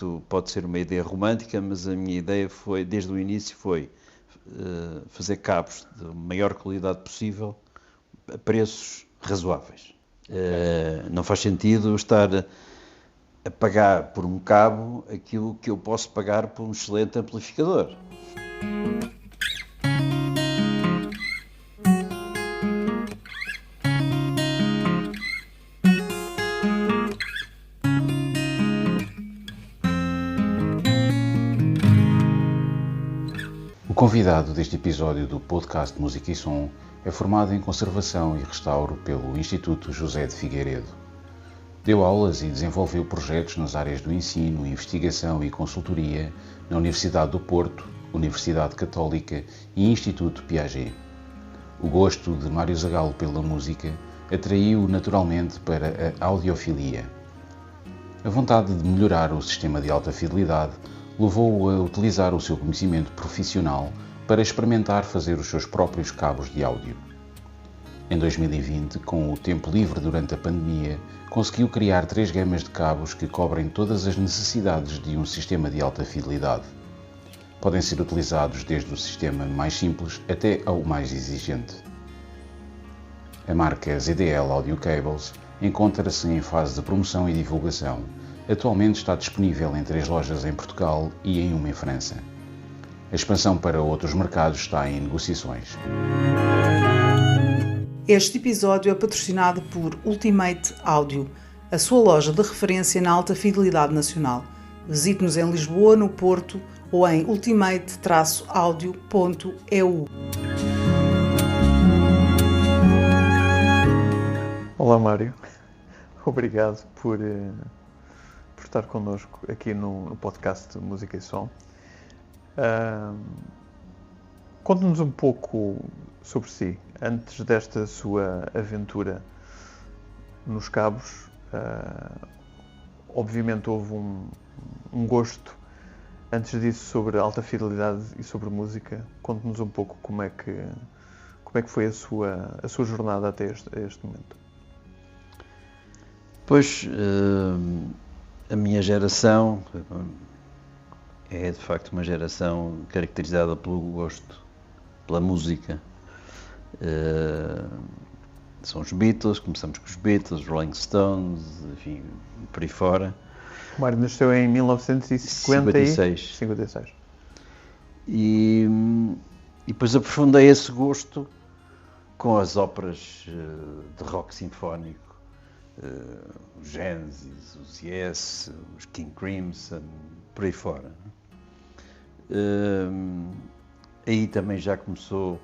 isto pode ser uma ideia romântica, mas a minha ideia foi, desde o início, foi fazer cabos de maior qualidade possível a preços razoáveis. Não faz sentido estar a pagar por um cabo aquilo que eu posso pagar por um excelente amplificador. O convidado deste episódio do podcast Música e Som é formado em Conservação e Restauro pelo Instituto José de Figueiredo. Deu aulas e desenvolveu projetos nas áreas do ensino, investigação e consultoria na Universidade do Porto, Universidade Católica e Instituto Piaget. O gosto de Mário Zagallo pela música atraiu-o naturalmente para a audiofilia. A vontade de melhorar o sistema de alta fidelidade levou-o a utilizar o seu conhecimento profissional para experimentar fazer os seus próprios cabos de áudio. Em 2020, com o tempo livre durante a pandemia, conseguiu criar 3 gamas de cabos que cobrem todas as necessidades de um sistema de alta fidelidade. Podem ser utilizados desde o sistema mais simples até ao mais exigente. A marca ZDL Audio Cables encontra-se em fase de promoção e divulgação. Atualmente está disponível em 3 lojas em Portugal e em uma em França. A expansão para outros mercados está em negociações. Este episódio é patrocinado por Ultimate Audio, a sua loja de referência na alta fidelidade nacional. Visite-nos em Lisboa, no Porto ou em ultimate-audio.eu. Olá Mário, obrigado por estar connosco aqui no podcast Música e Som. Conte-nos um pouco sobre si, antes desta sua aventura nos cabos. Obviamente houve um gosto antes disso sobre alta fidelidade e sobre música. Conte-nos um pouco como é que foi a sua jornada até este momento. Pois, a minha geração é de facto uma geração caracterizada pelo gosto, pela música. São os Beatles, começamos com os Beatles, Rolling Stones, enfim, por aí fora. O Mário nasceu em 1956. E depois aprofundei esse gosto com as óperas de rock sinfónico. Os Genesis, os Yes, os King Crimson, por aí fora. Aí também já começou o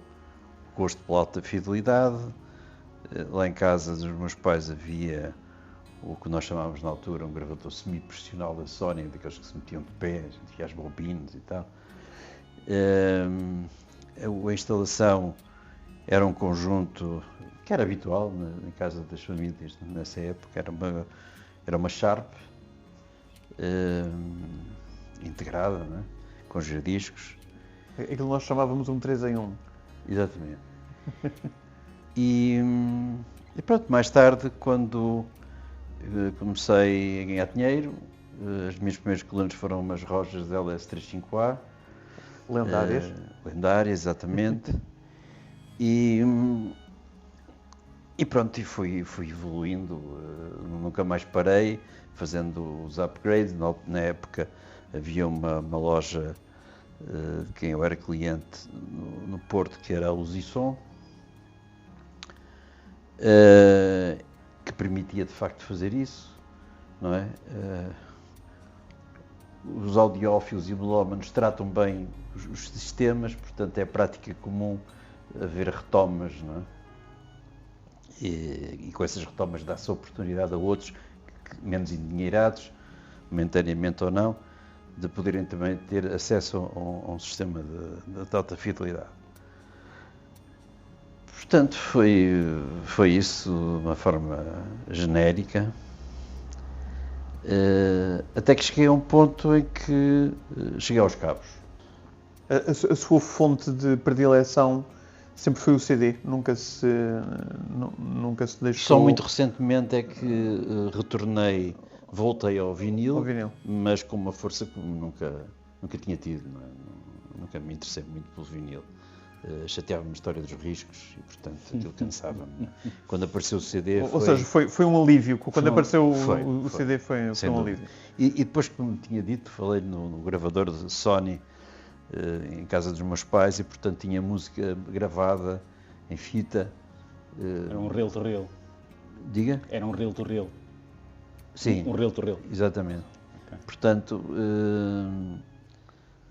gosto pela alta fidelidade. Lá em casa dos meus pais havia o que nós chamávamos na altura um gravador semi-profissional da Sony, daqueles que se metiam de pé, a gente via as bobinas e tal. A instalação era um conjunto que era habitual em casa das famílias nessa época, era uma Sharp integrada, né, com giradiscos. Aquilo nós chamávamos um 3 em 1. Exatamente. E pronto, mais tarde, quando comecei a ganhar dinheiro, as minhas primeiras colunas foram umas Rogers LS35A. Lendárias. Lendárias, exatamente. E pronto, e fui evoluindo, nunca mais parei, fazendo os upgrades. Na época havia uma loja de quem eu era cliente no Porto, que era a Luz e Som, que permitia de facto fazer isso, não é? Os audiófilos e melómanos tratam bem os sistemas, portanto é prática comum haver retomas, não é? E com essas retomas dá-se a oportunidade a outros, menos endinheirados, momentaneamente ou não, de poderem também ter acesso a um sistema de alta fidelidade. Portanto, foi isso de uma forma genérica, até que cheguei a um ponto em que cheguei aos cabos. A sua fonte de predileção sempre foi o CD, nunca se deixou... Só muito recentemente é que retornei voltei ao vinil, Ao vinil. mas com uma força que nunca tinha tido, não é? Nunca me interessei muito pelo vinil. Chateava-me a história dos riscos e, portanto, aquilo cansava-me. Quando apareceu o CD Ou seja, foi um alívio. Quando apareceu o CD foi um alívio. E depois, como tinha dito, falei no gravador de Sony em casa dos meus pais e, portanto, tinha música gravada em fita. Era um reel-to-reel. Diga? Era um reel-to-reel. Sim. Um reel-to-reel. Exatamente. Okay. Portanto,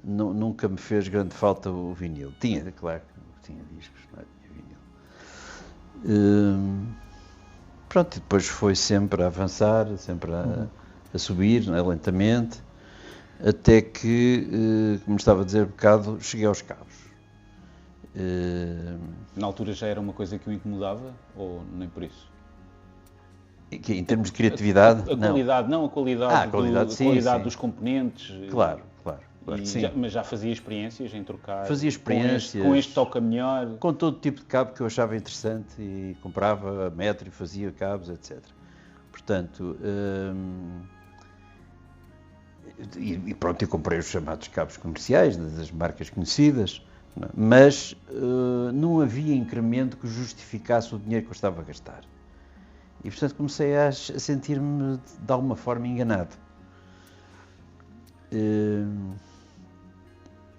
nunca me fez grande falta o vinil. Tinha, claro, tinha discos, não é? Tinha vinil. Pronto, e depois foi sempre a avançar, sempre a subir, não é? Lentamente, até que, como estava a dizer há bocado, cheguei aos cabos. Na altura já era uma coisa que o incomodava, ou nem por isso? Em termos de criatividade? A qualidade, não a qualidade, sim. dos componentes. Claro que sim. Mas já fazia experiências em trocar? Fazia experiências. Com este toca melhor? Com todo tipo de cabo que eu achava interessante e comprava a metro e fazia cabos, etc. Portanto, e pronto, eu comprei os chamados cabos comerciais das marcas conhecidas, mas não havia incremento que justificasse o dinheiro que eu estava a gastar. E, portanto, comecei a sentir-me, de alguma forma, enganado.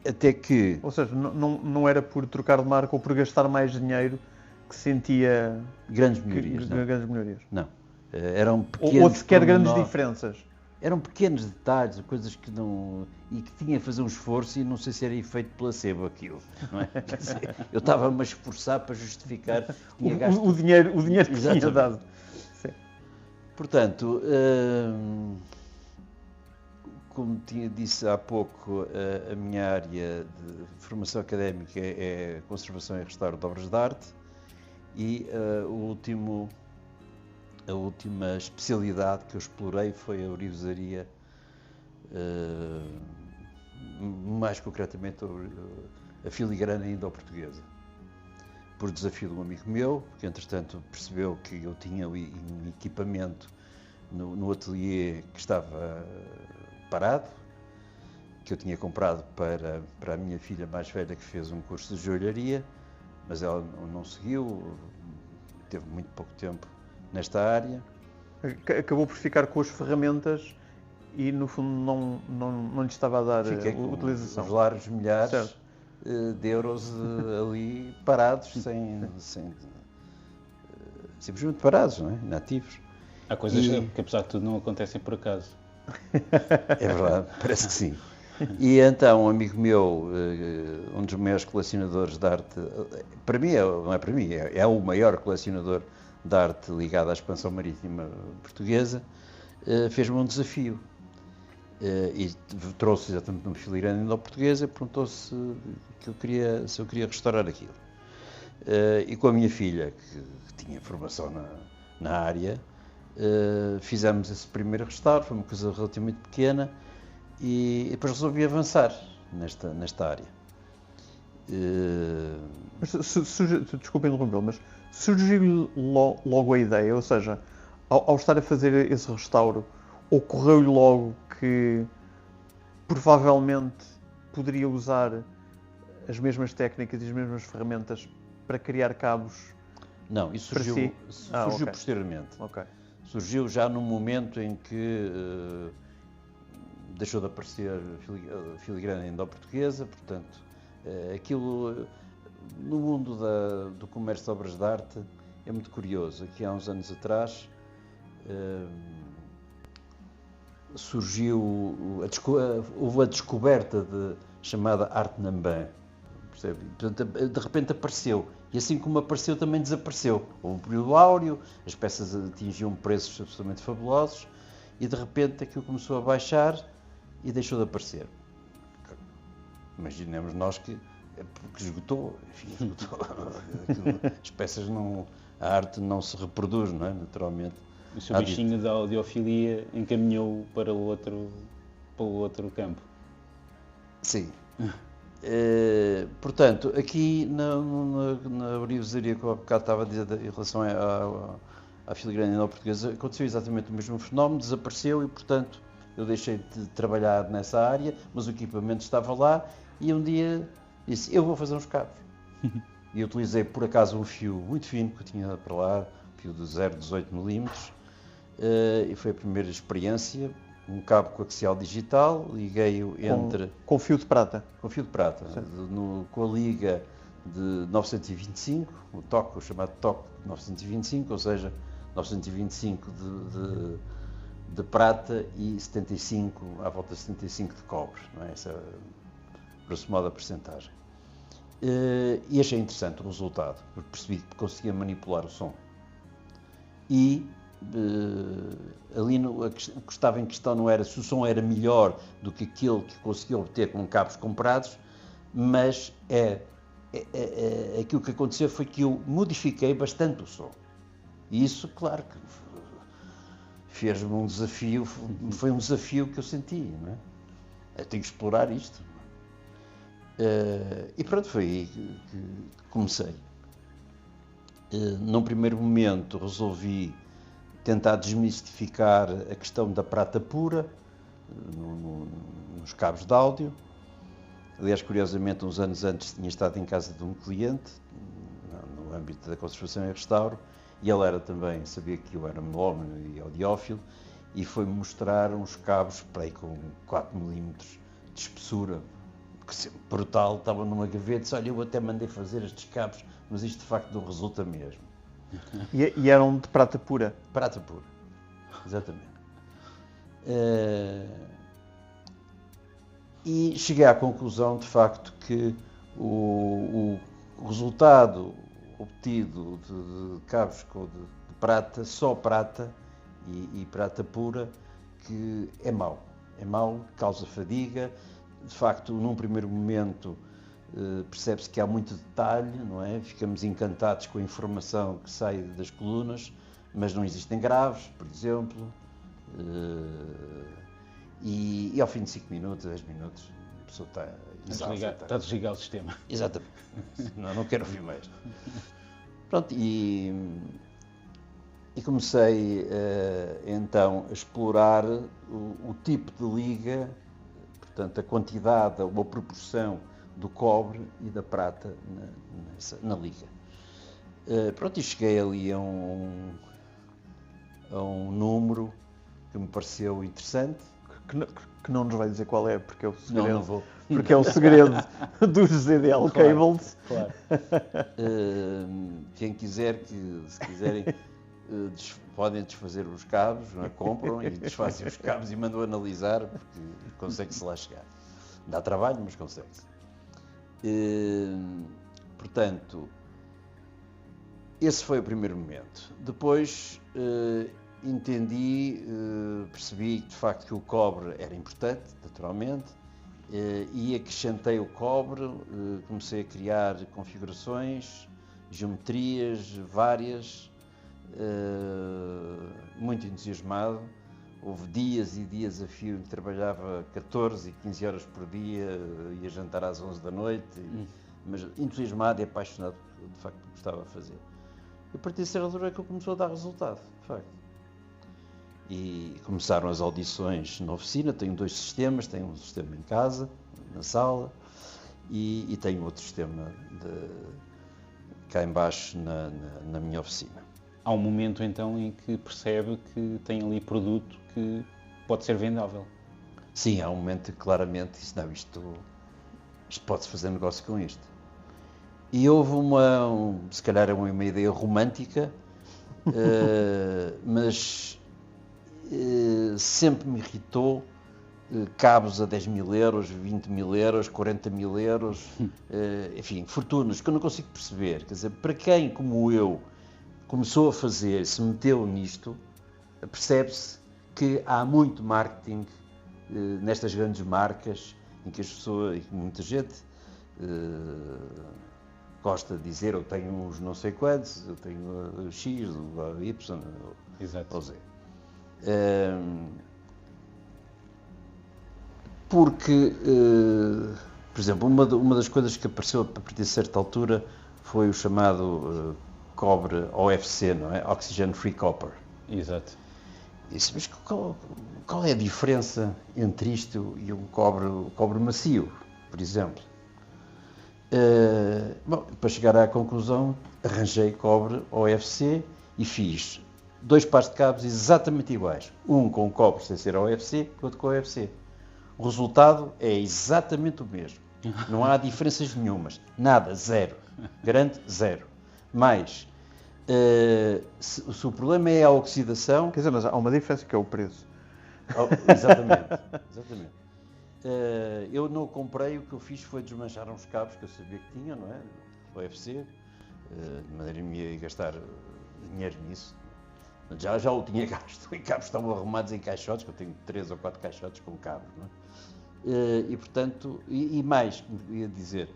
Até que... Ou seja, não era por trocar de marca ou por gastar mais dinheiro que sentia... Grandes melhorias, não. Grandes melhorias. Não. Eram pequenos... Ou sequer grandes diferenças. Eram pequenos detalhes, coisas que não... E que tinha a fazer um esforço e não sei se era efeito placebo aquilo, não é? Quer dizer, eu estava-me a esforçar para justificar que tinha gasto... o dinheiro que tinha dado. Sim. Portanto, como disse há pouco, a minha área de formação académica é conservação e restauro de obras de arte e a última especialidade que eu explorei foi a ourivesaria, mais concretamente a filigrana indo-portuguesa. Por desafio de um amigo meu, que entretanto percebeu que eu tinha um equipamento no ateliê que estava parado, que eu tinha comprado para a minha filha mais velha que fez um curso de joalharia, mas ela não seguiu, teve muito pouco tempo nesta área. Acabou por ficar com as ferramentas e no fundo não lhe estava a dar utilização. Os largos milhares de euros ali parados, simplesmente parados, não é? Inativos. Há coisas que apesar de tudo não acontecem por acaso. É verdade, parece que sim. E então um amigo meu, um dos maiores colecionadores de arte, para mim, não é para mim, é o maior colecionador de arte ligado à expansão marítima portuguesa, fez-me um desafio. E trouxe exatamente uma filigrana indo-portuguesa e perguntou se eu queria restaurar aquilo. E com a minha filha, que tinha formação na área, fizemos esse primeiro restauro, foi uma coisa relativamente pequena, e depois resolvi avançar nesta área. Mas desculpa interrompê-lo, mas surgiu-lhe logo a ideia, ou seja, ao estar a fazer esse restauro, ocorreu-lhe logo que provavelmente poderia usar as mesmas técnicas e as mesmas ferramentas para criar cabos? Não, isso surgiu posteriormente. Okay. Surgiu já no momento em que deixou de aparecer a filigrana indo-portuguesa, portanto, aquilo no mundo do comércio de obras de arte é muito curioso. Aqui há uns anos atrás houve a descoberta chamada arte Nambin, percebe? Portanto, de repente apareceu, e assim como apareceu também desapareceu. Houve um período áureo, as peças atingiam preços absolutamente fabulosos, e de repente aquilo começou a baixar e deixou de aparecer. Imaginemos nós que esgotou, enfim, as peças a arte não se reproduz, não é? Naturalmente. O seu bichinho da audiofilia encaminhou para o outro campo. Sim. Portanto, aqui na ourivesaria que eu há bocado estava a dizer em relação à filigrana neoportuguesa, aconteceu exatamente o mesmo fenómeno, desapareceu e, portanto, eu deixei de trabalhar nessa área, mas o equipamento estava lá e um dia disse, eu vou fazer uns cabos. E utilizei, por acaso, um fio muito fino que eu tinha para lá, fio de 0,18 mm, e foi a primeira experiência, um cabo coaxial digital, liguei-o entre... Com fio de prata? Com fio de prata, com a liga de 925, o chamado toque de 925, ou seja, 925 de prata e 75, à volta de 75 de cobre, não é? Essa é, grosso modo, a percentagem. E achei interessante o resultado, porque percebi que conseguia manipular o som. E ali o que estava em questão não era se o som era melhor do que aquele que consegui obter com cabos comprados, mas aquilo que aconteceu foi que eu modifiquei bastante o som. E isso, claro, que fez-me um desafio, foi um desafio que eu senti, não é? Eu tenho que explorar isto. E pronto, foi aí que comecei. Num primeiro momento resolvi tentar desmistificar a questão da prata pura nos cabos de áudio. Aliás, curiosamente, uns anos antes tinha estado em casa de um cliente, no âmbito da conservação e restauro, e ele era também, sabia que eu era melómano e audiófilo, e foi-me mostrar uns cabos para aí com 4 mm de espessura, que brutal, estava numa gaveta, e disse, olha, eu até mandei fazer estes cabos, mas isto de facto não resulta mesmo. E eram de prata pura? Prata pura, exatamente. E cheguei à conclusão, de facto, que o resultado obtido de cabos de prata, só prata e prata pura, que é mau. É mau, causa fadiga. De facto, num primeiro momento, percebe-se que há muito detalhe, não é? Ficamos encantados com a informação que sai das colunas, mas não existem graves, por exemplo. E ao fim de 5 minutos, 10 minutos, a pessoa está exausta. Está a desligar o sistema. Exatamente. Não quero ouvir mais. Pronto, e comecei então a explorar o tipo de liga, portanto, a quantidade ou a proporção do cobre e da prata na liga. Pronto, e cheguei ali a um número que me pareceu interessante. Que não nos vai dizer qual é, porque é o segredo. Não vou. Porque é o segredo dos ZDL Cables. Claro. Quem quiser, se quiserem, podem desfazer os cabos, não é? Compram e desfazem os cabos e mandam analisar, porque consegue-se lá chegar. Dá trabalho, mas consegue-se. Portanto, esse foi o primeiro momento. Depois entendi, percebi de facto que o cobre era importante, naturalmente, e acrescentei o cobre, comecei a criar configurações, geometrias várias, muito entusiasmado. Houve dias e dias a fio em que trabalhava 14 e 15 horas por dia, ia jantar às 11 da noite, mas entusiasmado e apaixonado de facto do que estava a fazer. E a partir dessa altura é que começou a dar resultado, de facto. E começaram as audições na oficina. Tenho 2 sistemas, tenho um sistema em casa, na sala, e tenho outro sistema cá em baixo na minha oficina. Há um momento então em que percebe que tem ali produto que pode ser vendável. Sim, há um momento que claramente disse, não, isto pode-se fazer negócio com isto. E houve se calhar uma ideia romântica, mas sempre me irritou cabos a 10 mil euros, 20 mil euros, 40 mil euros, enfim, fortunas que eu não consigo perceber. Quer dizer, para quem, como eu, começou a fazer, se meteu nisto, percebe-se que há muito marketing nestas grandes marcas, em que as pessoas, e muita gente gosta de dizer, eu tenho uns não sei quantos, eu tenho X, ou Y, Exato. ou Z. Porque, por exemplo, uma das coisas que apareceu a partir de certa altura foi o chamado cobre OFC, não é? Oxygen Free Copper. Exato. Disse, mas qual é a diferença entre isto e o cobre macio, por exemplo? Bom, para chegar à conclusão, arranjei cobre OFC e fiz 2 pares de cabos exatamente iguais. Um com cobre sem ser OFC e outro com OFC. O resultado é exatamente o mesmo. Não há diferenças nenhumas. Nada, zero. Garanto, zero. Mas, se o problema é a oxidação... Quer dizer, mas há uma diferença que é o preço. Exatamente. Eu não comprei, o que eu fiz foi desmanchar uns cabos que eu sabia que tinha, não é? OFC, de maneira que ia gastar dinheiro nisso. Já o tinha gasto, e cabos estavam arrumados em caixotes, que eu tenho 3 ou 4 caixotes com cabos, não é? E portanto, e mais, ia dizer,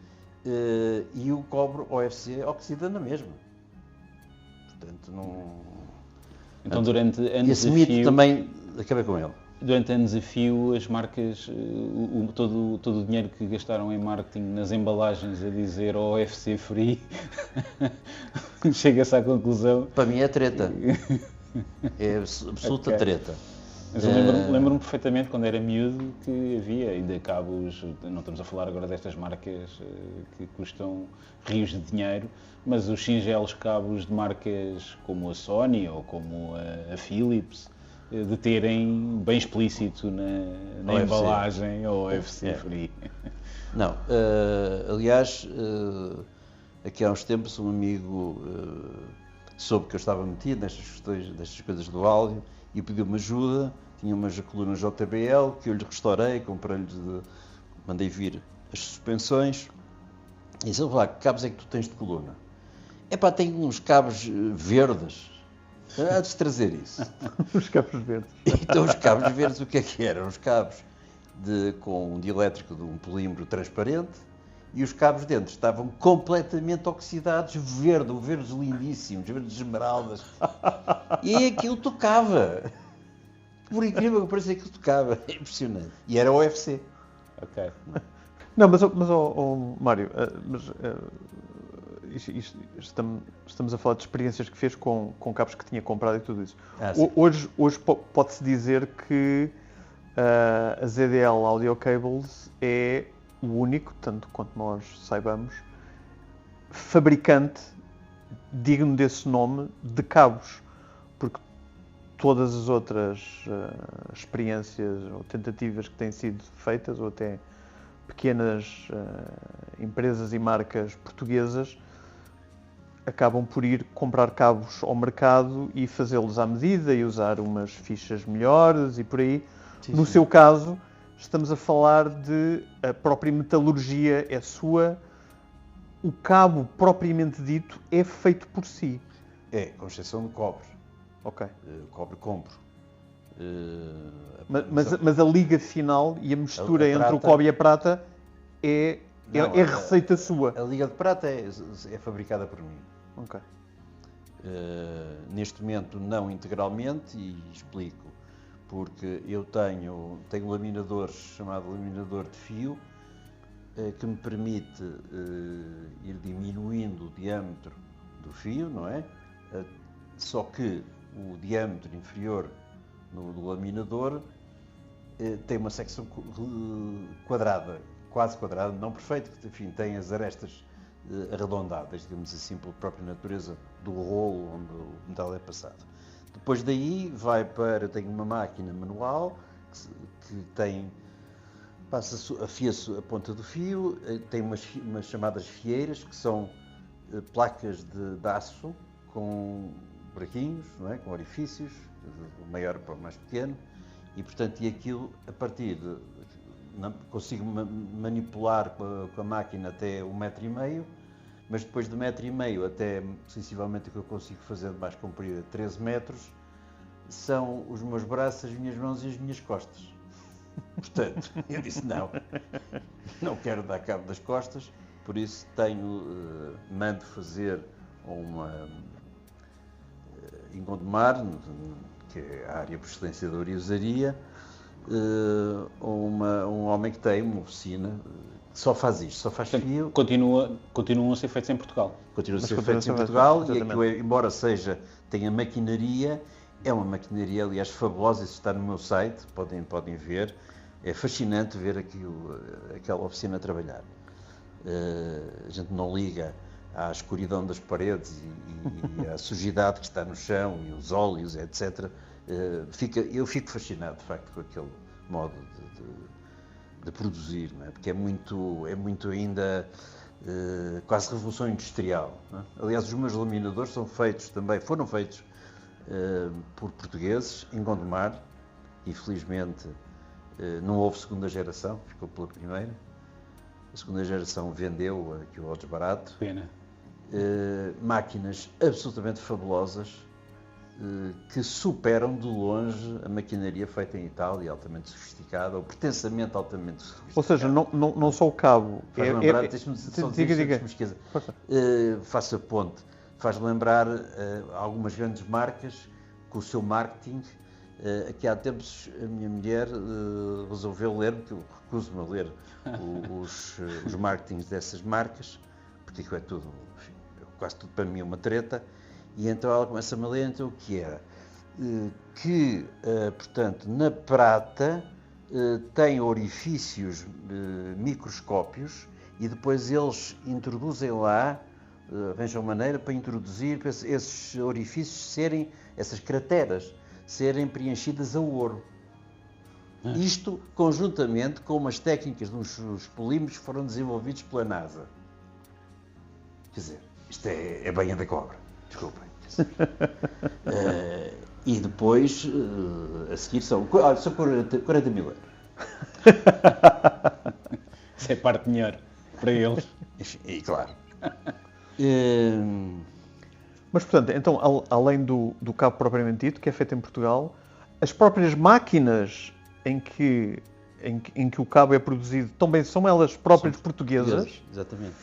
e o cobre OFC oxida na mesma. Portanto, não... Então, durante anos esse mito também, acabei com ele. Durante anos a fio, as marcas, todo o dinheiro que gastaram em marketing nas embalagens a dizer OFC Free, chega-se à conclusão... Para mim é treta. É absoluta treta. Mas eu lembro-me perfeitamente, quando era miúdo, que havia ainda cabos, não estamos a falar agora destas marcas que custam rios de dinheiro, mas os singelos cabos de marcas como a Sony ou como a Philips, de terem bem explícito na embalagem ou OFC Free. Não, aliás, aqui há uns tempos um amigo soube que eu estava metido nestas questões, destas coisas do áudio e pediu-me ajuda. Tinha umas colunas JBL que eu lhe restaurei, mandei vir as suspensões. E disse, lá, que cabos é que tu tens de coluna? Tenho uns cabos verdes. Há de trazer isso. Os cabos verdes. Então os cabos verdes o que é que eram? Os cabos com um dielétrico de um polímero transparente e os cabos dentro estavam completamente oxidados, verdes lindíssimos, verdes esmeraldas. E aquilo tocava. Por incrível que pareça, aquilo tocava. É impressionante. E era OFC. Ok. Não, mas Mário, estamos a falar de experiências que fez com cabos que tinha comprado e tudo isso. Hoje pode-se dizer que a ZDL Audio Cables é o único, tanto quanto nós saibamos, fabricante digno desse nome de cabos, porque todas as outras experiências ou tentativas que têm sido feitas, ou até pequenas empresas e marcas portuguesas, acabam por ir comprar cabos ao mercado e fazê-los à medida e usar umas fichas melhores e por aí. Sim, no seu caso, estamos a falar de a própria metalurgia é sua, o cabo propriamente dito é feito por si. É, com exceção de cobre. Ok. Cobre compro. Mas a liga final e a mistura entre o cobre e a prata é receita sua. A liga de prata é fabricada por mim. Ok. Neste momento não integralmente, e explico. Porque eu tenho um laminador chamado laminador de fio que me permite ir diminuindo o diâmetro do fio, não é? Só que o diâmetro inferior do laminador tem uma secção quadrada, quase quadrada, não perfeita, que enfim, tem as arestas arredondadas, digamos assim, pela própria natureza do rolo onde o metal é passado. Depois daí tenho uma máquina manual que afia-se a ponta do fio, tem umas chamadas fieiras, que são placas de aço com buraquinhos, não é? Com orifícios, do maior para o mais pequeno, e portanto aquilo, a partir de... consigo manipular com a máquina até 1,5 m, mas depois de 1,5 m até sensivelmente o que eu consigo fazer de mais comprida, 13 metros, são os meus braços, as minhas mãos e as minhas costas. Portanto, eu disse não quero dar cabo das costas, por isso mando fazer em Gondomar, que é a área por excelência da orivesaria, um homem que tem uma oficina Só faz isto, só faz fio. Continuam a ser feitos em Portugal. Continuam a ser feitos em Portugal e exatamente. aquilo, embora tenha maquinaria, é uma maquinaria, aliás, fabulosa. Isso está no meu site, podem ver. É fascinante ver aquela oficina a trabalhar. A gente não liga à escuridão das paredes e à sujidade que está no chão e os óleos, etc. Eu fico fascinado, de facto, com aquele modo de produzir, não é? Porque é muito ainda quase revolução industrial. Não é? Aliás, os meus laminadores foram feitos por portugueses em Gondomar e, felizmente, não houve segunda geração, ficou pela primeira. A segunda geração vendeu aquilo ao desbarato. Pena. Máquinas absolutamente fabulosas que superam de longe a maquinaria feita em Itália, altamente sofisticada, ou pretensamente altamente sofisticada. Ou seja, não só o cabo. Faz lembrar, deixa-me só dizer, faço a ponte. Faz lembrar algumas grandes marcas com o seu marketing. Aqui há tempos a minha mulher resolveu ler, porque eu recuso-me a ler os marketings dessas marcas, porque aquilo é tudo, enfim, quase tudo para mim é uma treta, e então ela começa-me a ler então, o que era. Portanto, na prata tem orifícios microscópios e depois eles introduzem lá, arranjam maneira para introduzir, para esses orifícios essas crateras, serem preenchidas a ouro. Isto conjuntamente com umas técnicas dos polímeros que foram desenvolvidos pela NASA. Quer dizer, isto é banha da cobra, desculpem. E depois, a seguir, são 40 mil euros. Isso é parte melhor para eles. E claro. Mas, portanto, então, além do cabo propriamente dito, que é feito em Portugal, as próprias máquinas em que o cabo é produzido também são elas próprias portuguesas. Exatamente.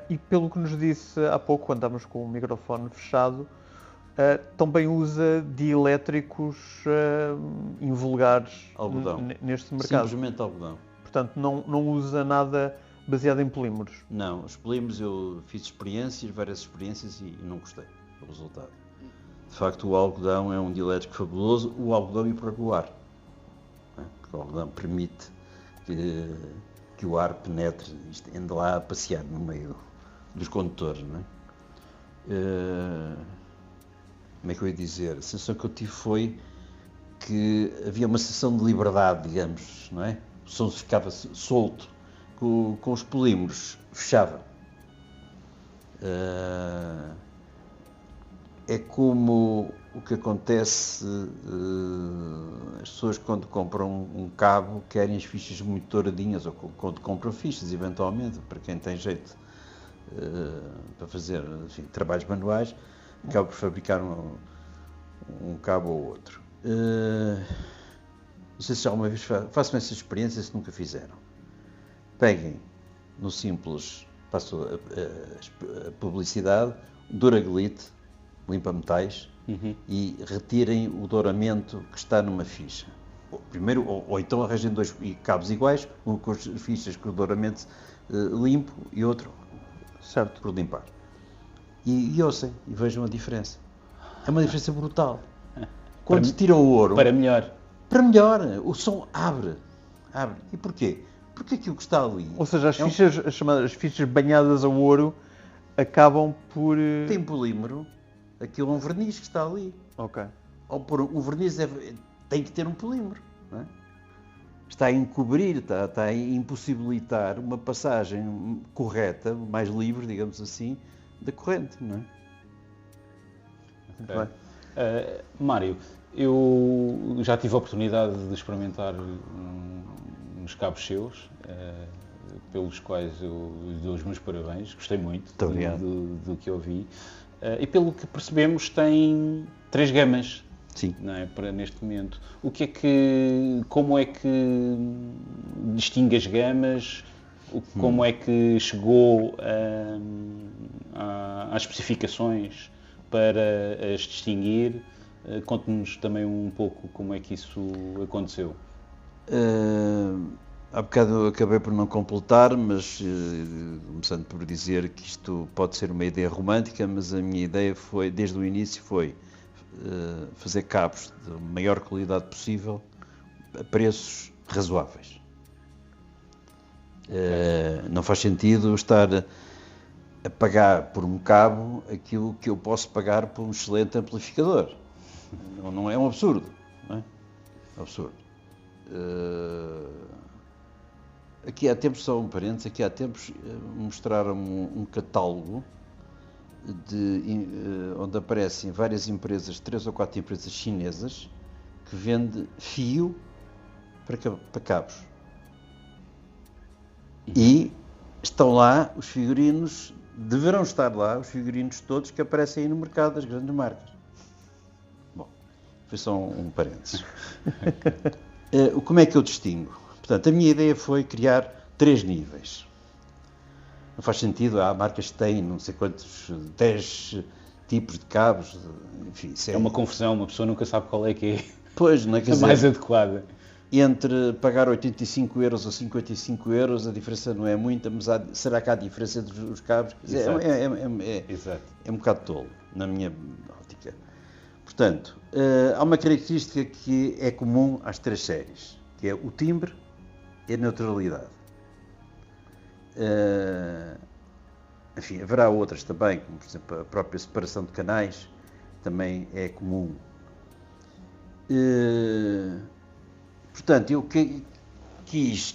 E pelo que nos disse há pouco, quando estávamos com o microfone fechado, também usa dielétricos invulgares neste mercado. Simplesmente algodão. Portanto, não usa nada baseado em polímeros. Não, os polímeros eu fiz várias experiências e não gostei do resultado. De facto, o algodão é um dielétrico fabuloso, o algodão e o próprio ar. Porque o algodão permite que o ar penetre, ande lá a passear no meio dos condutores, não é? Como é que eu ia dizer? A sensação que eu tive foi que havia uma sensação de liberdade, digamos, não é? O som ficava solto, com os polímeros fechava. É como o que acontece, as pessoas quando compram um cabo querem as fichas muito douradinhas, ou quando compram fichas, eventualmente, para quem tem jeito para fazer, enfim, trabalhos manuais, acaba por fabricar um cabo ou outro. Não sei se alguma vez façam essa experiência, se nunca fizeram. Peguem no simples, passo a publicidade, Duraglite, limpa-metais, e retirem o douramento que está numa ficha. Primeiro, ou então arranjem dois cabos iguais, um com as fichas com o douramento limpo e outro certo por limpar. E ouçam e vejam a diferença. É uma diferença brutal. Quando tiram o ouro... Para melhor. Para melhor. O som abre. E porquê? Porque aquilo que está ali... Ou seja, as chamadas fichas banhadas a ouro acabam por... Tem polímero. Aquilo é um verniz que está ali. Ok. Ou por um verniz tem que ter um polímero. Não é? Está a encobrir, está a impossibilitar uma passagem correta, mais livre, digamos assim, da corrente, não é? Muito bem. Mário, eu já tive a oportunidade de experimentar uns cabos seus, pelos quais eu dou os meus parabéns, gostei muito do que ouvi. E pelo que percebemos tem 3 gamas. Sim. Não é, para neste momento. Como é que distingue as gamas? Como é que chegou às especificações para as distinguir? Conte-nos também um pouco como é que isso aconteceu. Há bocado eu acabei por não completar, mas começando por dizer que isto pode ser uma ideia romântica, mas a minha ideia foi, desde o início, foi fazer cabos de maior qualidade possível a preços razoáveis. Não faz sentido estar a pagar por um cabo aquilo que eu posso pagar por um excelente amplificador. Não é um absurdo, não é? É um absurdo. Aqui há tempos, só um parênteses, aqui há tempos mostraram um catálogo onde aparecem várias empresas, 3 ou 4 empresas chinesas, que vendem fio para cabos. E estão lá os figurinos, deverão estar lá os figurinos todos que aparecem aí no mercado das grandes marcas. Bom, foi só um parênteses. Como é que eu distingo? Portanto, a minha ideia foi criar 3 níveis. Não faz sentido, há marcas que têm não sei quantos, 10 tipos de cabos, enfim. É uma confusão, uma pessoa nunca sabe qual é que é pois, não é, quer a dizer, mais adequada. Entre pagar 85 euros ou 55 euros, a diferença não é muita, mas será que há diferença entre os cabos? Exato. É um bocado tolo, na minha ótica. Portanto, há uma característica que é comum às 3 séries, que é o timbre e a neutralidade. Enfim, haverá outras também, como por exemplo a própria separação de canais, também é comum. Portanto, eu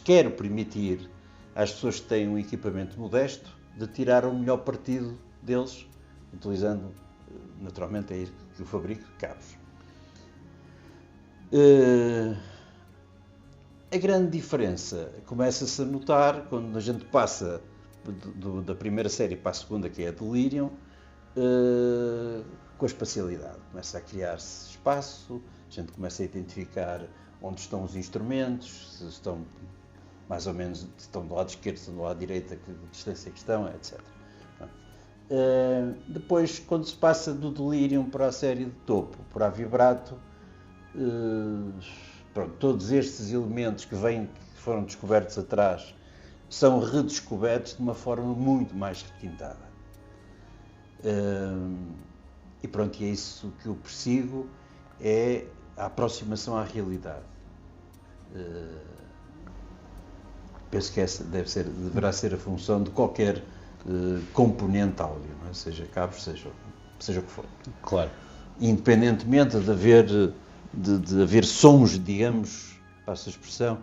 quero permitir às pessoas que têm um equipamento modesto de tirar o melhor partido deles, utilizando, naturalmente, é isso que eu fabrico, cabos. A grande diferença começa-se a notar quando a gente passa da primeira série para a segunda, que é a Delirium, com a espacialidade. Começa a criar-se espaço, a gente começa a identificar onde estão os instrumentos, se estão mais ou menos, se estão do lado esquerdo, se estão do lado direito, a que distância que estão, etc. Depois, quando se passa do Delirium para a série de topo, para a Vibrato, todos estes elementos que foram descobertos atrás são redescobertos de uma forma muito mais requintada. E pronto, e é isso que eu persigo, é a aproximação à realidade. Penso que essa deverá ser a função de qualquer componente áudio, não é? Seja cabos, seja o que for. Claro. Independentemente de haver sons, digamos, passo a expressão,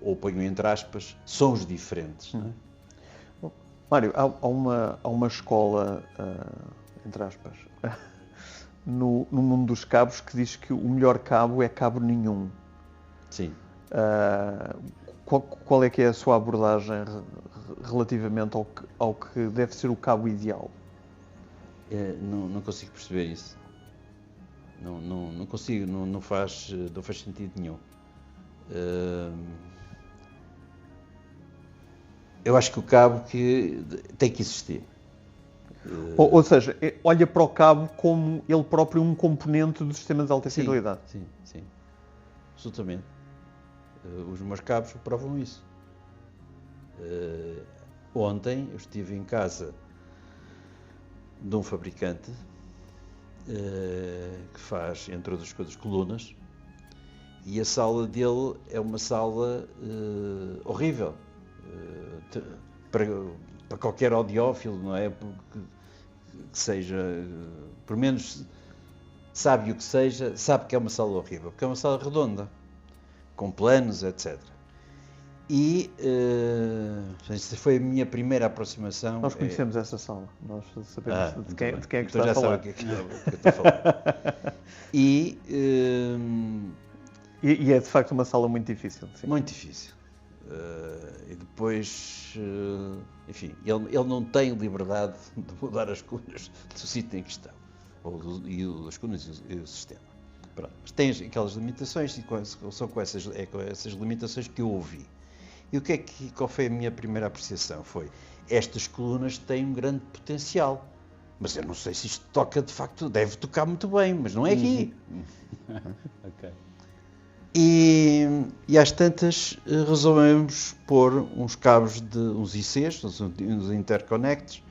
ou ponho entre aspas, sons diferentes. Não é? Bom, Mário, há uma escola, entre aspas, no mundo dos cabos que diz que o melhor cabo é cabo nenhum. Sim. Qual é que é a sua abordagem relativamente ao que deve ser o cabo ideal? Não consigo perceber isso. Não consigo, não faz sentido nenhum. Eu acho que o cabo tem que existir. Ou seja, olha para o cabo como ele próprio um componente do sistema de alta fidelidade. Sim. Absolutamente. Os meus cabos provam isso. Ontem eu estive em casa de um fabricante que faz, entre outras coisas, colunas, e a sala dele é uma sala horrível para qualquer audiófilo, não é? Que seja, por menos sabe o que seja, sabe que é uma sala horrível, porque é uma sala redonda, com planos, etc. E essa foi a minha primeira aproximação. Nós conhecemos essa sala, nós sabemos de quem é que então está a falar. sabe o que eu estou a falar. E é de facto uma sala muito difícil. Sim. Muito difícil. E depois, enfim, ele não tem liberdade de mudar as colunas do sítio em que estão, as colunas e o sistema. Pronto. Mas tem aquelas limitações, e são com essas limitações que eu ouvi. E qual foi a minha primeira apreciação? Foi, estas colunas têm um grande potencial, mas eu não sei se isto toca de facto, deve tocar muito bem, mas não é aqui. Ok. E às tantas resolvemos pôr uns cabos uns ICs, uns interconnects,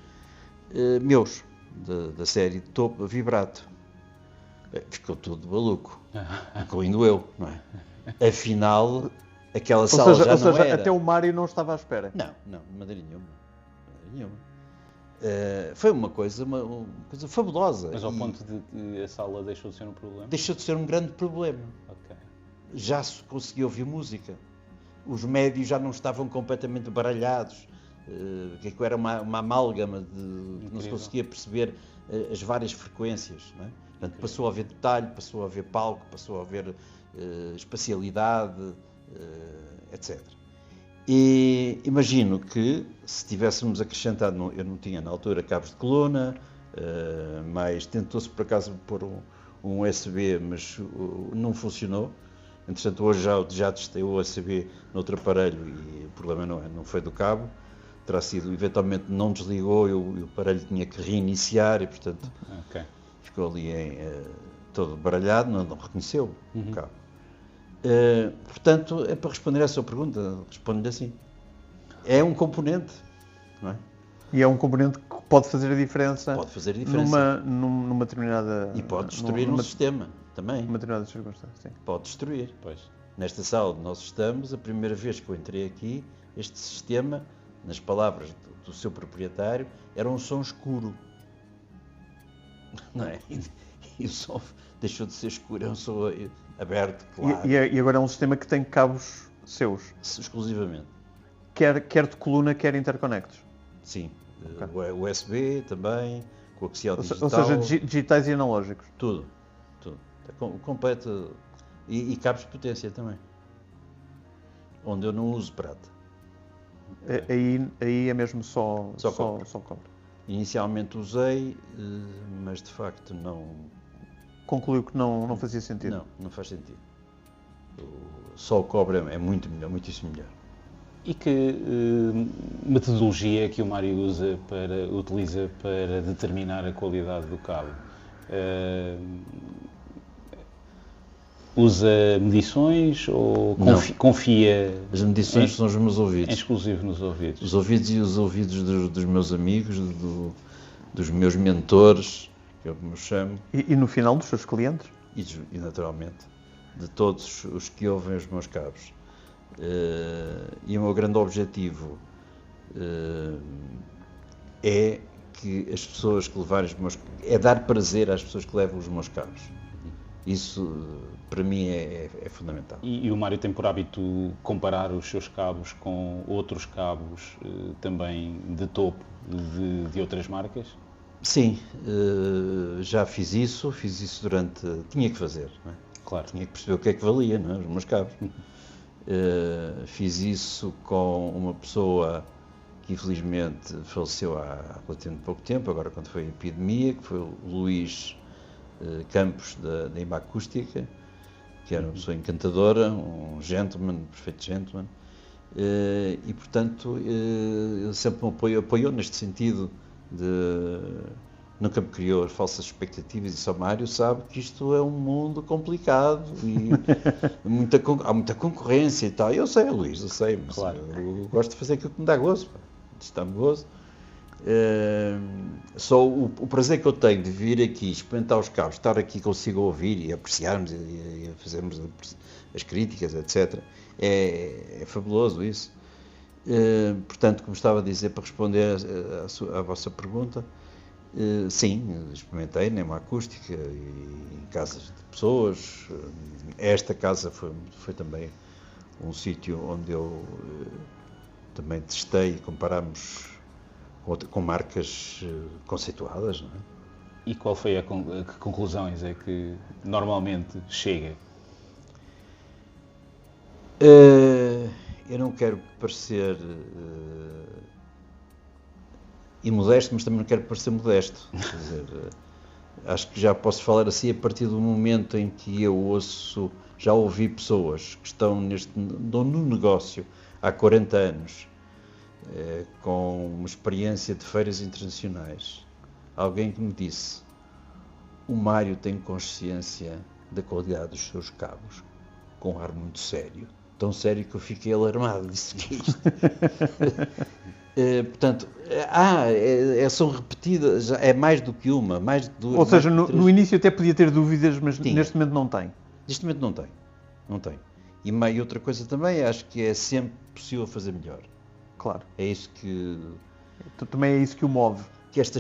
meus, da série topo vibrato. Ficou tudo maluco, incluindo eu, não é? Afinal, aquela sala já não era. Até o Mário não estava à espera. Não, de maneira nenhuma. Foi uma coisa fabulosa. Mas ao ponto de que a sala deixou de ser um problema? Deixou de ser um grande problema. Ok. Já se conseguia ouvir música. Os médios já não estavam completamente baralhados. Que era uma amálgama de não se conseguia perceber as várias frequências. Não é? Portanto, passou a haver detalhe, passou a haver palco, passou a haver espacialidade, etc. E imagino que se tivéssemos acrescentado, eu não tinha na altura cabos de coluna, mas tentou-se por acaso pôr um USB, mas não funcionou. Entretanto, hoje já testei o USB noutro aparelho e o problema não foi do cabo. Terá sido, eventualmente não desligou e o aparelho tinha que reiniciar e, portanto, ficou ali todo baralhado, não reconheceu o cabo. Portanto, é para responder à sua pergunta, respondo-lhe assim. É um componente, não é? E é um componente que pode fazer a diferença. Pode fazer a diferença. Numa determinada... E pode destruir um sistema, também. Numa determinada circunstância, sim. Pode destruir. Pois. Nesta sala onde nós estamos, a primeira vez que eu entrei aqui, este sistema, nas palavras do seu proprietário, era um som escuro. Não é? E o som deixou de ser escuro, é um som aberto, claro. E agora é um sistema que tem cabos seus? Exclusivamente. Quer de coluna, quer interconectos? Sim. Okay. USB também, coaxial digital. Ou seja, digitais e analógicos? Tudo. Completo. E cabos de potência também. Onde eu não uso prata. Aí é mesmo só cobre. Inicialmente usei, mas de facto não... Concluiu que não fazia sentido? Não faz sentido. Só o cobre é muito melhor, muitíssimo melhor. E que metodologia é que o Mário utiliza para determinar a qualidade do cabo? Usa medições ou confia... As medições são os meus ouvidos. É exclusivo nos ouvidos. Os ouvidos e os ouvidos dos meus amigos, dos meus mentores, que eu me chamo. E no final dos seus clientes? E naturalmente, de todos os que ouvem os meus cabos. E o meu grande objetivo é que as pessoas que levarem os meus... é dar prazer às pessoas que levam os meus cabos. Isso, para mim, é fundamental. E o Mário tem por hábito comparar os seus cabos com outros cabos também de topo de outras marcas? Sim, já fiz isso durante... Tinha que fazer, não é? Claro. Tinha que perceber o que é que valia, não é? Os meus cabos. Fiz isso com uma pessoa que infelizmente faleceu há relativamente pouco tempo, agora quando foi a epidemia, que foi o Luís Campos da Imba Acústica, que era uma pessoa encantadora, um gentleman, perfeito gentleman, e portanto ele sempre me apoiou neste sentido de... Nunca me criou falsas expectativas e só Mário sabe que isto é um mundo complicado e há muita concorrência e tal. Eu sei, Luís, mas claro. Eu gosto de fazer aquilo que me dá gozo, está-me gozo. Só o prazer que eu tenho de vir aqui, experimentar os cabos, estar aqui consigo ouvir e apreciarmos e fazermos as críticas, etc. É fabuloso isso. Portanto, como estava a dizer, para responder à vossa pergunta, sim, experimentei na acústica e em casas de pessoas. Esta casa foi também um sítio onde eu também testei e comparámos com marcas conceituadas, não é? E qual foi que conclusões é que normalmente chega? Eu não quero parecer imodesto, mas também não quero parecer modesto. Quer dizer, acho que já posso falar assim a partir do momento em que eu já ouvi pessoas que estão no negócio há 40 anos, com uma experiência de feiras internacionais. Alguém que me disse: o Mário tem consciência da qualidade dos seus cabos. com um ar muito sério, tão sério que eu fiquei alarmado, disse que é isto. Portanto, são repetidas, é mais do que uma, mais de duas. Ou seja, no início até podia ter dúvidas, mas Tinha. neste momento não tem. Neste momento não tem. E outra coisa também, acho que é sempre possível fazer melhor. Claro. É isso que... Também é isso que o move. Que esta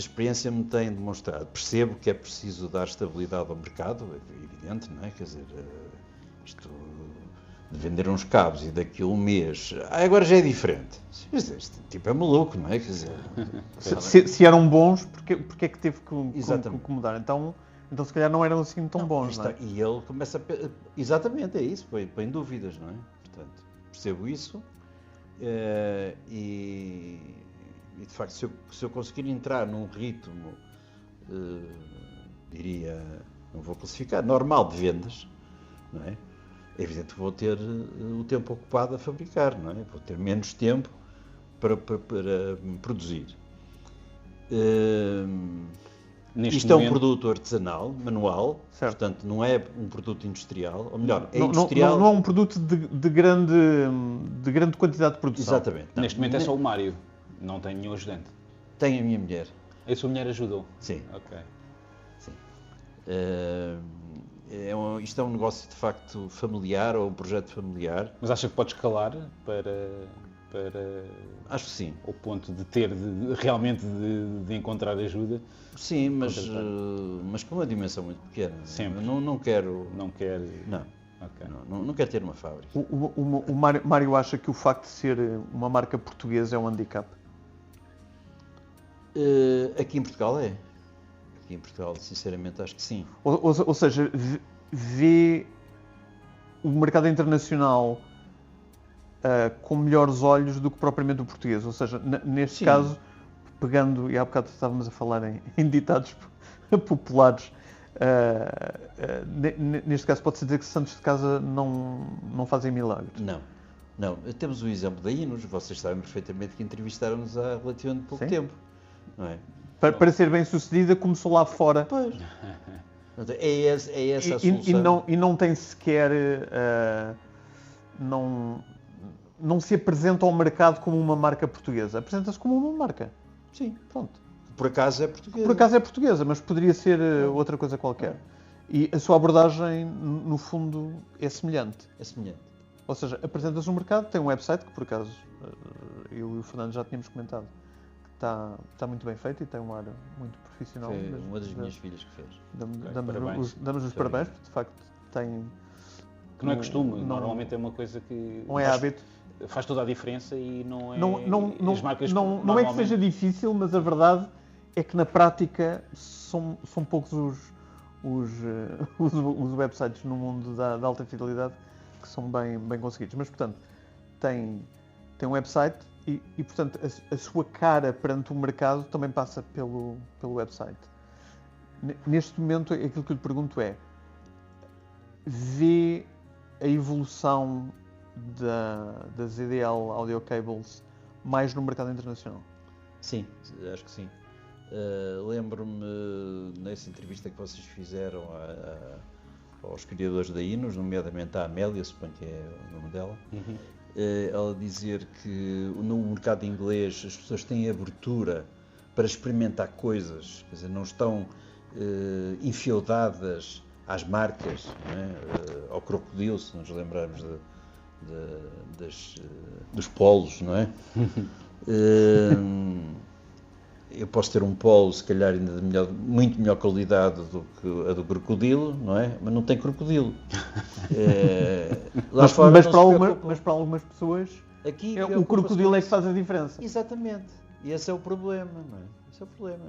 experiência me tem demonstrado. Percebo que é preciso dar estabilidade ao mercado, é evidente, não é? Quer dizer, isto de vender uns cabos e daqui a um mês, agora já é diferente. Este tipo é maluco, não é? Quer dizer, se eram bons, porque é que teve que mudar? Então se calhar não eram assim tão bons, não é? E ele começa a... Exatamente, é isso, põe dúvidas, não é? Portanto, percebo isso e de facto, se eu conseguir entrar num ritmo, diria, não vou classificar, normal de vendas, não é? É evidente que vou ter o tempo ocupado a fabricar, não é? Vou ter menos tempo para produzir. Isto é um produto artesanal, manual, certo. Portanto não é um produto industrial, ou melhor, é industrial... Não é um produto de grande quantidade de produção. Exatamente. Não. Neste momento é só o Mário, não tem nenhum ajudante. Tem a minha mulher. A sua mulher ajudou? Sim. Ok. Sim. Isto é um negócio de facto familiar, ou um projeto familiar. Mas acha que pode escalar para acho que sim. ao ponto de ter realmente de encontrar ajuda? Sim, mas com uma dimensão muito pequena. Sempre. Não quero... Não quer... Não. Okay. Não quero ter uma fábrica. O Mário acha que o facto de ser uma marca portuguesa é um handicap? Aqui em Portugal é. Aqui em Portugal, sinceramente, acho que sim. Ou seja, vê o mercado internacional com melhores olhos do que propriamente o português. Ou seja, neste sim. caso, pegando, e há bocado estávamos a falar em ditados populares, neste caso pode-se dizer que santos de casa não fazem milagres. Não. Temos o exemplo da Inos, vocês sabem perfeitamente que entrevistaram-nos há relativamente pouco tempo. Não é? Para ser bem sucedida, começou lá fora. Pois. É essa a solução. E não tem sequer... não se apresenta ao mercado como uma marca portuguesa. Apresenta-se como uma marca. Sim, pronto. Por acaso é portuguesa. Por acaso é portuguesa, mas poderia ser outra coisa qualquer. E a sua abordagem, no fundo, é semelhante. É semelhante. Ou seja, apresenta-se no mercado, tem um website que, por acaso, eu e o Fernando já tínhamos comentado, que está muito bem feito e tem um ar muito profissional. Foi uma das minhas filhas que fez. Damos os parabéns, porque de facto tem... Que não é costume, normalmente é uma coisa que... Não é hábito. Faz toda a diferença e não é... As marcas não é que seja difícil, mas a verdade é que na prática são poucos os websites no mundo da alta fidelidade que são bem conseguidos. Mas, portanto, tem um website e portanto, a sua cara perante o mercado também passa pelo website. Neste momento, aquilo que eu lhe pergunto é: vê a evolução da ZDL Audio Cables mais no mercado internacional? Sim, acho que sim. Lembro-me nessa entrevista que vocês fizeram aos criadores da Inos, nomeadamente à Amélia, suponho que é o nome dela, ela dizer que no mercado inglês as pessoas têm abertura para experimentar coisas, quer dizer, não estão enfiodadas às marcas, não é? Ao crocodilo, se nos lembrarmos dos polos, não é? Eu posso ter um polo, se calhar, ainda de muito melhor qualidade do que a do crocodilo, não é? Mas não tem crocodilo. Mas para algumas pessoas, aqui o crocodilo é que faz a diferença. Exatamente. E esse é o problema, não é? Esse é o problema.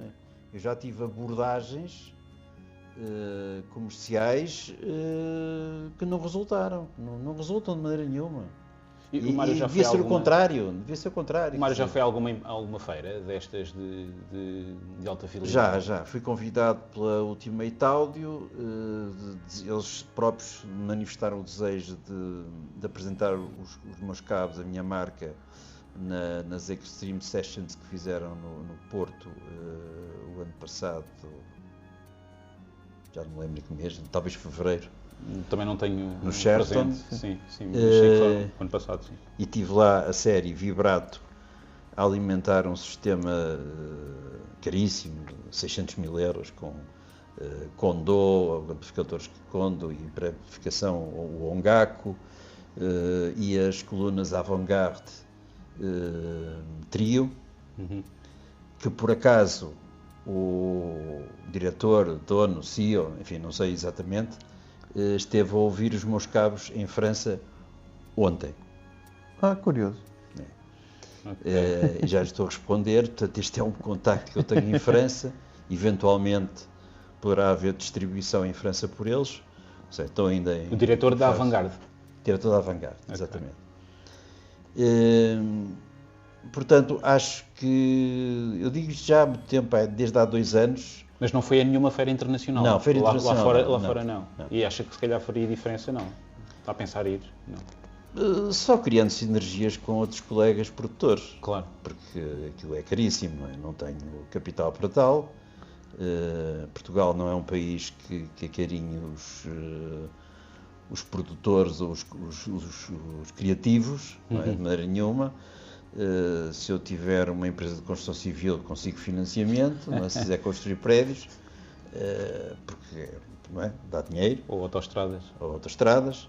Eu já tive abordagens comerciais que não resultaram. Não resultam de maneira nenhuma. E o Mário já devia ser o contrário. O Mário já foi a alguma feira destas de alta fidelidade? Já. Fui convidado pela Ultimate Audio. Eles próprios manifestaram o desejo de apresentar os meus cabos, a minha marca, nas Extreme Sessions que fizeram no Porto o ano passado. Já não me lembro que mês, talvez fevereiro. Também não tenho no Sheraton. Sim, mas sei que foi ano passado, sim. E tive lá a série Vibrato a alimentar um sistema caríssimo, 600 mil euros, com Kondo, amplificadores Kondo e pré-amplificação, o Ongaku, e as colunas Avant-Garde Trio, que por acaso o diretor, dono, CEO, enfim, não sei exatamente, esteve a ouvir os meus cabos em França ontem. Curioso. Já lhe estou a responder, portanto este é um contacto que eu tenho em França, eventualmente poderá haver distribuição em França por eles. Sei, estou ainda em... O diretor da Avant-Garde. Diretor da Avant-Garde, exatamente. Portanto, acho que, eu digo isto já há muito tempo, desde há 2 anos. Mas não foi a nenhuma feira internacional? Não, feira internacional. Lá fora não. E acha que se calhar faria diferença? Não. Está a pensar ir? Não. Só criando sinergias com outros colegas produtores. Claro. Porque aquilo é caríssimo, não é? Não tenho capital para tal. Portugal não é um país que acarinhe os produtores ou os criativos, não é? De maneira nenhuma. Se eu tiver uma empresa de construção civil, consigo financiamento, não é? Se quiser construir prédios, porque não é? Dá dinheiro. Ou autoestradas.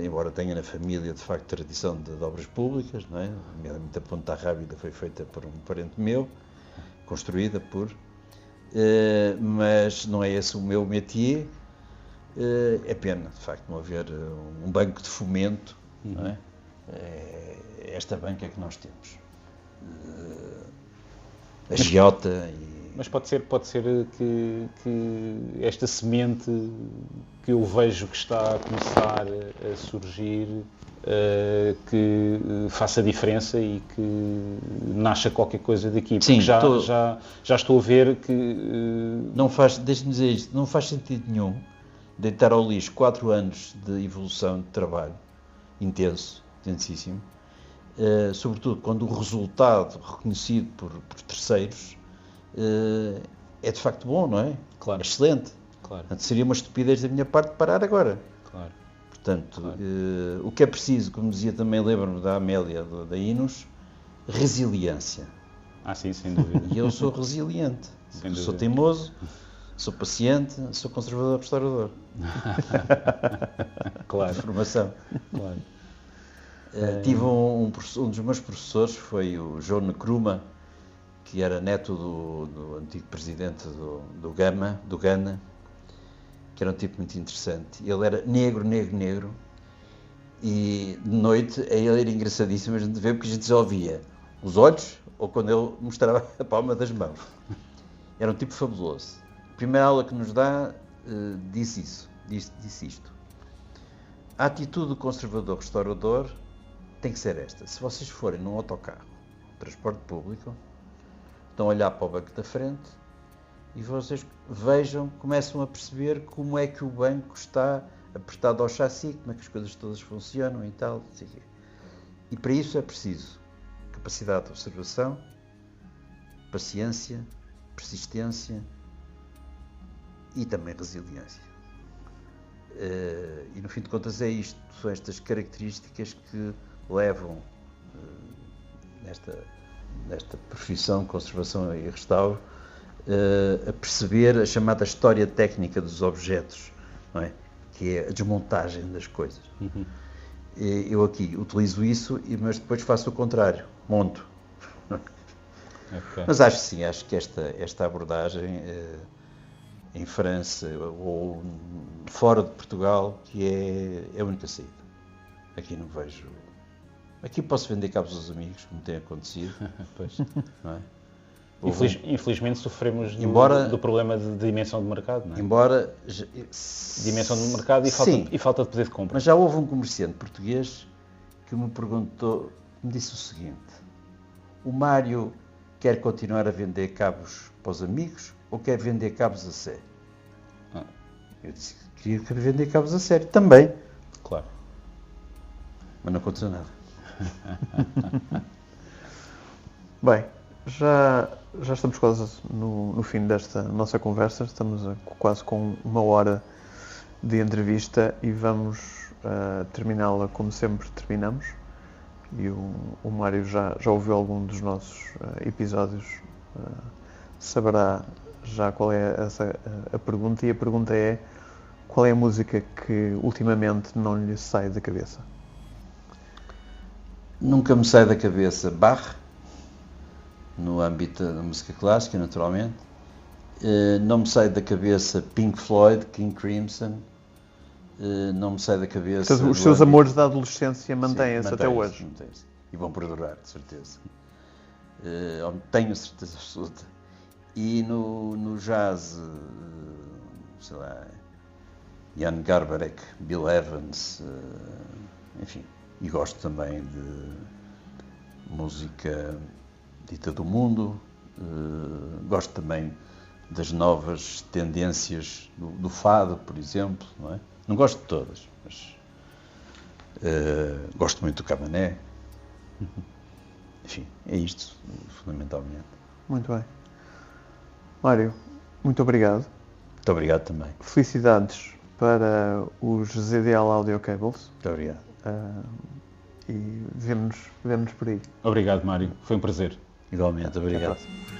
Embora tenha na família, de facto, tradição de obras públicas, não é? Nomeadamente a Ponta Rábida foi feita por um parente meu, construída por... mas não é esse o meu métier. É pena, de facto, não haver um banco de fomento, não é? Esta banca que nós temos. A Giota e... Mas pode ser que esta semente que eu vejo que está a começar a surgir, que faça diferença e que nasça qualquer coisa daqui. Porque sim, já estou a ver que... Deixe-me dizer isto, não faz sentido nenhum deitar ao lixo 4 anos de evolução de trabalho intensíssimo, sobretudo quando o resultado reconhecido por terceiros é de facto bom, não é? Claro. É excelente. Claro. Portanto, seria uma estupidez da minha parte parar agora. Claro. Portanto, o que é preciso, como dizia também, lembro-me da Amélia, da Inos, resiliência. Sim, sem dúvida. E eu sou resiliente. Sou teimoso, sou paciente, sou conservador-restaurador. Claro. De formação. Claro. Tive um dos meus professores, foi o João Nkrumah, que era neto do antigo presidente do Ghana, que era um tipo muito interessante. Ele era negro, e de noite ele era engraçadíssimo a gente ver, porque a gente só via os olhos ou quando ele mostrava a palma das mãos. Era um tipo fabuloso. A primeira aula que nos dá disse isto. A atitude do conservador-restaurador tem que ser esta. Se vocês forem num autocarro, transporte público, estão a olhar para o banco da frente e vocês começam a perceber como é que o banco está apertado ao chassi, como é que as coisas todas funcionam e tal. E para isso é preciso capacidade de observação, paciência, persistência e também resiliência. E no fim de contas é isto, são estas características que levam nesta profissão de conservação e restauro a perceber a chamada história técnica dos objetos, não é? Que é a desmontagem das coisas. Eu aqui utilizo isso, mas depois faço o contrário, monto. Okay. Mas acho que esta abordagem em França ou fora de Portugal que é a única saída. Aqui não vejo... Aqui posso vender cabos aos amigos, como tem acontecido. Pois. Não é? Infelizmente sofremos do problema de dimensão de mercado, não é? Dimensão de mercado e falta de poder de compra. Mas já houve um comerciante português que me disse o seguinte: o Mário quer continuar a vender cabos para os amigos ou quer vender cabos a sério? Eu disse que queria vender cabos a sério também. Claro. Mas não aconteceu nada. Bem, já estamos quase no fim desta nossa conversa, estamos quase com 1 hora de entrevista e vamos terminá-la como sempre terminamos. E o Mário já ouviu algum dos nossos episódios, saberá já qual é a pergunta, e a pergunta é: qual é a música que ultimamente não lhe sai da cabeça? Nunca me sai da cabeça Bach, no âmbito da música clássica, naturalmente. Não me sai da cabeça Pink Floyd, King Crimson. Não me sai da cabeça... Portanto, os seus amores da adolescência mantêm-se até hoje. Mantêm-se. E vão perdurar, de certeza. Tenho certeza absoluta. E no jazz, sei lá, Jan Garbarek, Bill Evans, enfim. E gosto também de música dita do mundo. Gosto também das novas tendências do fado, por exemplo, não é? Não gosto de todas, mas gosto muito do Cabané. Enfim, é isto, fundamentalmente. Muito bem. Mário, muito obrigado. Muito obrigado também. Felicidades para os ZDL Audio Cables. Muito obrigado. E vemo-nos por aí. Obrigado, Mário. Foi um prazer. Igualmente, Até obrigado. a próxima.